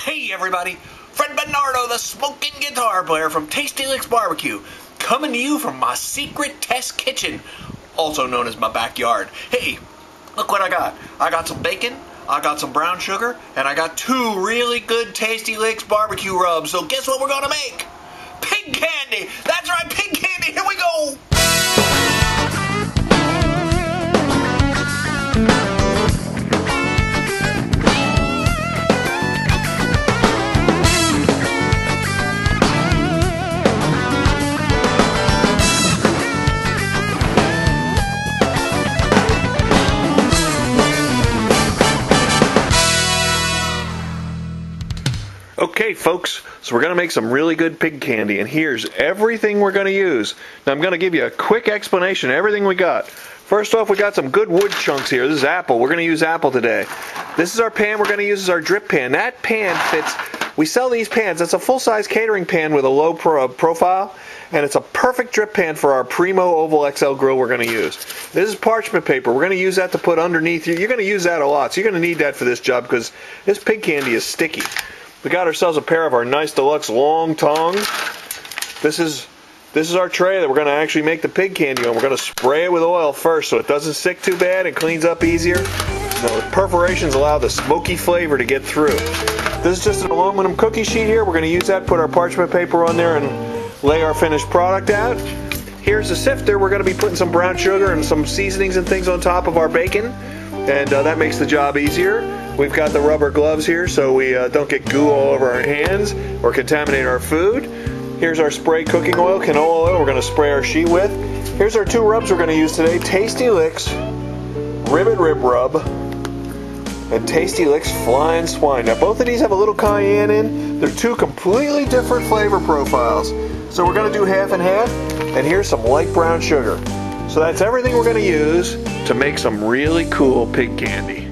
Hey everybody, Fred Bernardo, the smoking guitar player from Tasty Licks BBQ, coming to you from my secret test kitchen, also known as my backyard. Hey, look what I got. I got some bacon, I got some brown sugar, and I got two really good Tasty Licks barbecue rubs. So guess what we're gonna make? Pig candy! That's right, pig candy! Here we go! Okay folks, so we're going to make some really good pig candy, and here's everything we're going to use. Now I'm going to give you a quick explanation of everything we got. First off, we got some good wood chunks here. This is apple. We're going to use apple today. This is our pan we're going to use as our drip pan. That pan fits, we sell these pans. It's a full-size catering pan with a low profile, and it's a perfect drip pan for our Primo Oval XL grill we're going to use. This is parchment paper. We're going to use that to put underneath. You're going to use that a lot, so you're going to need that for this job because this pig candy is sticky. We got ourselves a pair of our nice deluxe long tongs. This is our tray that we're going to actually make the pig candy on. We're going to spray it with oil first so it doesn't stick too bad and cleans up easier. Now, the perforations allow the smoky flavor to get through. This is just an aluminum cookie sheet here. We're going to use that, put our parchment paper on there, and lay our finished product out. Here's the sifter. We're going to be putting some brown sugar and some seasonings and things on top of our bacon, and that makes the job easier. We've got the rubber gloves here so we don't get goo all over our hands or contaminate our food. Here's our spray cooking oil, canola oil, we're going to spray our sheet with. Here's our two rubs we're going to use today, Tasty Licks Ribbit Rib Rub and Tasty Licks Flying Swine. Now both of these have a little cayenne in. They're two completely different flavor profiles. So we're going to do half and half, and here's some light brown sugar. So that's everything we're going to use to make some really cool pig candy.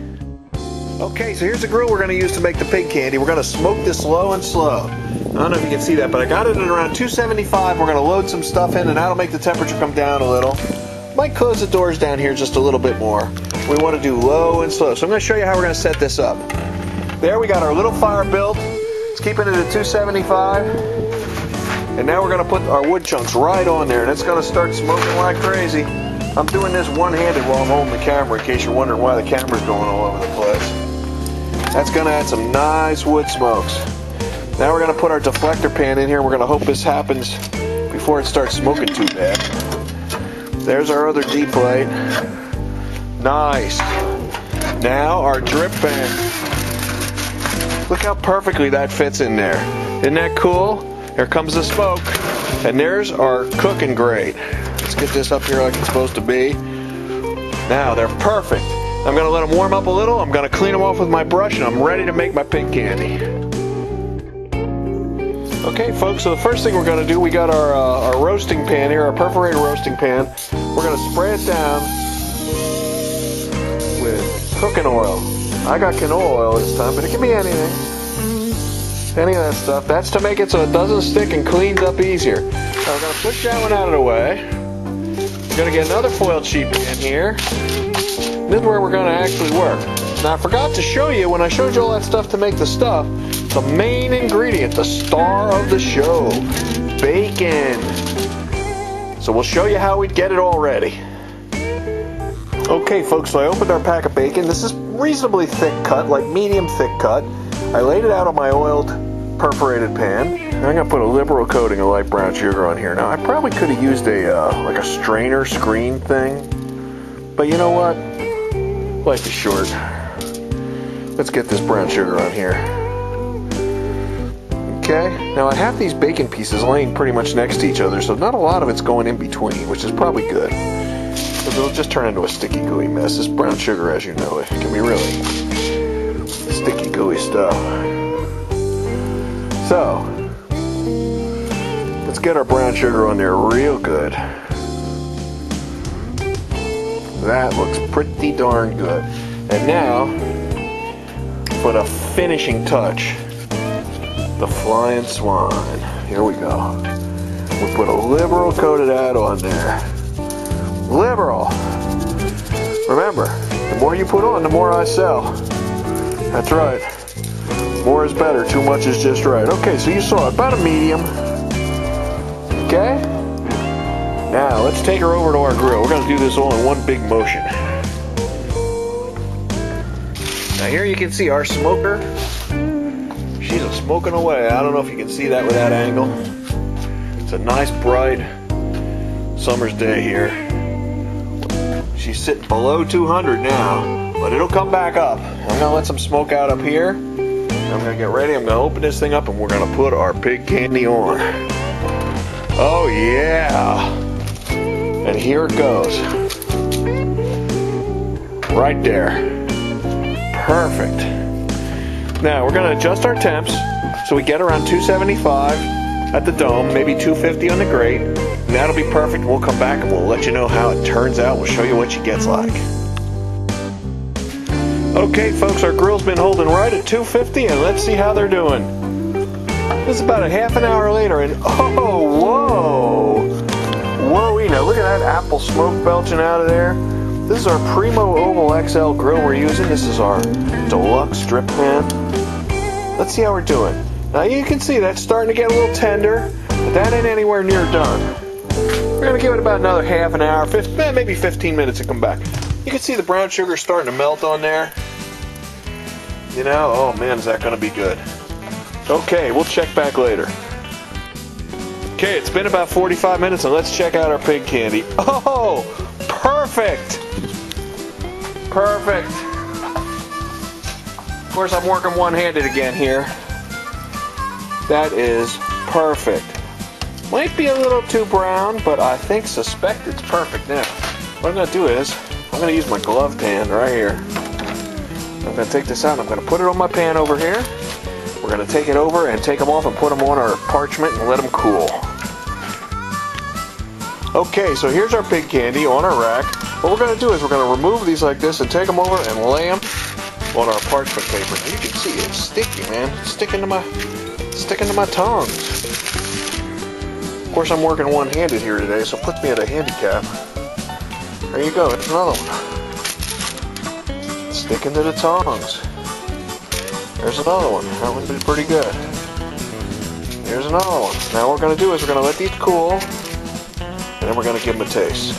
Okay, so here's the grill we're going to use to make the pig candy. We're going to smoke this low and slow. I don't know if you can see that, but I got it at around 275. We're going to load some stuff in, and that'll make the temperature come down a little. Might close the doors down here just a little bit more. We want to do low and slow. So I'm going to show you how we're going to set this up. There we got our little fire built. It's keeping it at 275. And now we're going to put our wood chunks right on there, and it's going to start smoking like crazy. I'm doing this one-handed while I'm holding the camera in case you're wondering why the camera's going all over the place. That's going to add some nice wood smokes. Now we're going to put our deflector pan in here. We're going to hope this happens before it starts smoking too bad. There's our other D plate. Nice. Now our drip pan. Look how perfectly that fits in there. Isn't that cool? Here comes the smoke. And there's our cooking grate. Let's get this up here like it's supposed to be. Now they're perfect. I'm going to let them warm up a little. I'm going to clean them off with my brush, and I'm ready to make my pig candy. Okay folks, so the first thing we're going to do, we got our roasting pan here, our perforated roasting pan. We're going to spray it down with cooking oil. I got canola oil this time, but it can be anything. Any of that stuff. That's to make it so it doesn't stick and cleans up easier. Now we're going to push that one out of the way. We're going to get another foiled sheet pan here. This is where we're going to actually work. Now I forgot to show you, when I showed you all that stuff to make the stuff, the main ingredient, the star of the show, bacon. So we'll show you how we'd get it all ready. Okay folks, so I opened our pack of bacon. This is reasonably thick cut, like medium thick cut. I laid it out on my oiled perforated pan. And I'm going to put a liberal coating of light brown sugar on here. Now I probably could have used like a strainer screen thing, but you know what? Life is short. Let's get this brown sugar on here. Okay, now I have these bacon pieces laying pretty much next to each other, so not a lot of it's going in between, which is probably good. Because it'll just turn into a sticky, gooey mess. This brown sugar, as you know, it can be really sticky, gooey stuff. So, let's get our brown sugar on there real good. That looks pretty darn good. And now, for the finishing touch, the Flying Swine. Here we go. We put a liberal coat of that on there. Liberal. Remember, the more you put on, the more I sell. That's right. More is better, too much is just right. Okay, so you saw it, about a medium. Okay? Now, let's take her over to our grill. We're going to do this all in one big motion. Now here you can see our smoker. She's smoking away. I don't know if you can see that with that angle. It's a nice, bright summer's day here. She's sitting below 200 now, but it'll come back up. I'm going to let some smoke out up here. I'm going to get ready. I'm going to open this thing up and we're going to put our pig candy on. Oh yeah! And here it goes. Right there. Perfect. Now we're going to adjust our temps so we get around 275 at the dome, maybe 250 on the grate, and that'll be perfect. We'll come back and we'll let you know how it turns out. We'll show you what she gets like. Okay folks, our grill's been holding right at 250 and let's see how they're doing. This is about a half an hour later and oh, whoa! Whoa, now look at that apple smoke belching out of there. This is our Primo Oval XL grill we're using. This is our deluxe strip pan. Let's see how we're doing. Now you can see that's starting to get a little tender, but that ain't anywhere near done. We're going to give it about another half an hour, maybe 15 minutes to come back. You can see the brown sugar starting to melt on there. You know, oh man, is that going to be good. Okay, we'll check back later. Okay, it's been about 45 minutes and let's check out our pig candy. Oh, perfect! Perfect. Of course, I'm working one-handed again here. That is perfect. Might be a little too brown, but I suspect it's perfect now. What I'm going to do is, I'm going to use my gloved hand right here. I'm going to take this out and I'm going to put it on my pan over here. We're going to take it over and take them off and put them on our parchment and let them cool. Okay, so here's our pig candy on our rack. What we're going to do is we're going to remove these like this and take them over and lay them on our parchment paper. You can see it's sticky, man. It's sticking to my tongues. Of course, I'm working one-handed here today, so it puts me at a handicap. There you go. There's another one. Sticking to the tongues. There's another one. That one's been pretty good. Here's another one. Now what we're going to do is we're going to let these cool, and then we're going to give them a taste.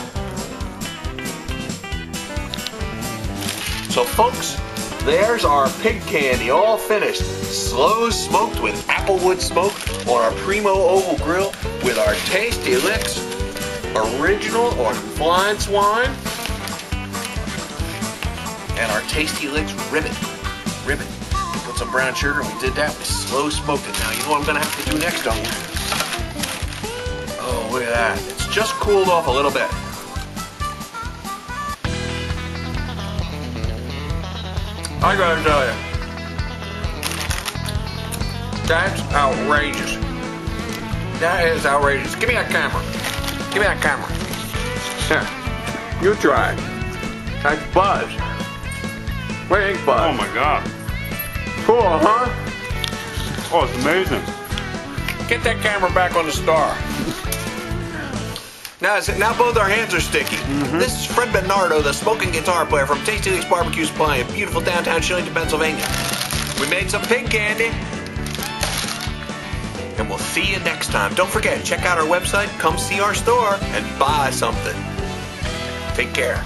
So folks, there's our pig candy all finished. Slow smoked with applewood smoke on our Primo Oval Grill with our Tasty Licks original or Flying Swine and our Tasty Licks ribbon. We put some brown sugar and we did that. We slow smoked it. Now you know what I'm going to have to do next, don't you? Oh, look at that. It's just cooled off a little bit. I gotta tell you, that's outrageous. That is outrageous. Give me that camera. Give me that camera. Here, you try it. That's Buzz. What do you think, Buzz? Oh my God. Cool, huh? Oh, it's amazing. Get that camera back on the star. Now both our hands are sticky. This is Fred Bernardo, the smoking guitar player from Tasty Licks Barbecue Supply in beautiful downtown Shillington, Pennsylvania. We made some pig candy. And we'll see you next time. Don't forget, check out our website, come see our store, and buy something. Take care.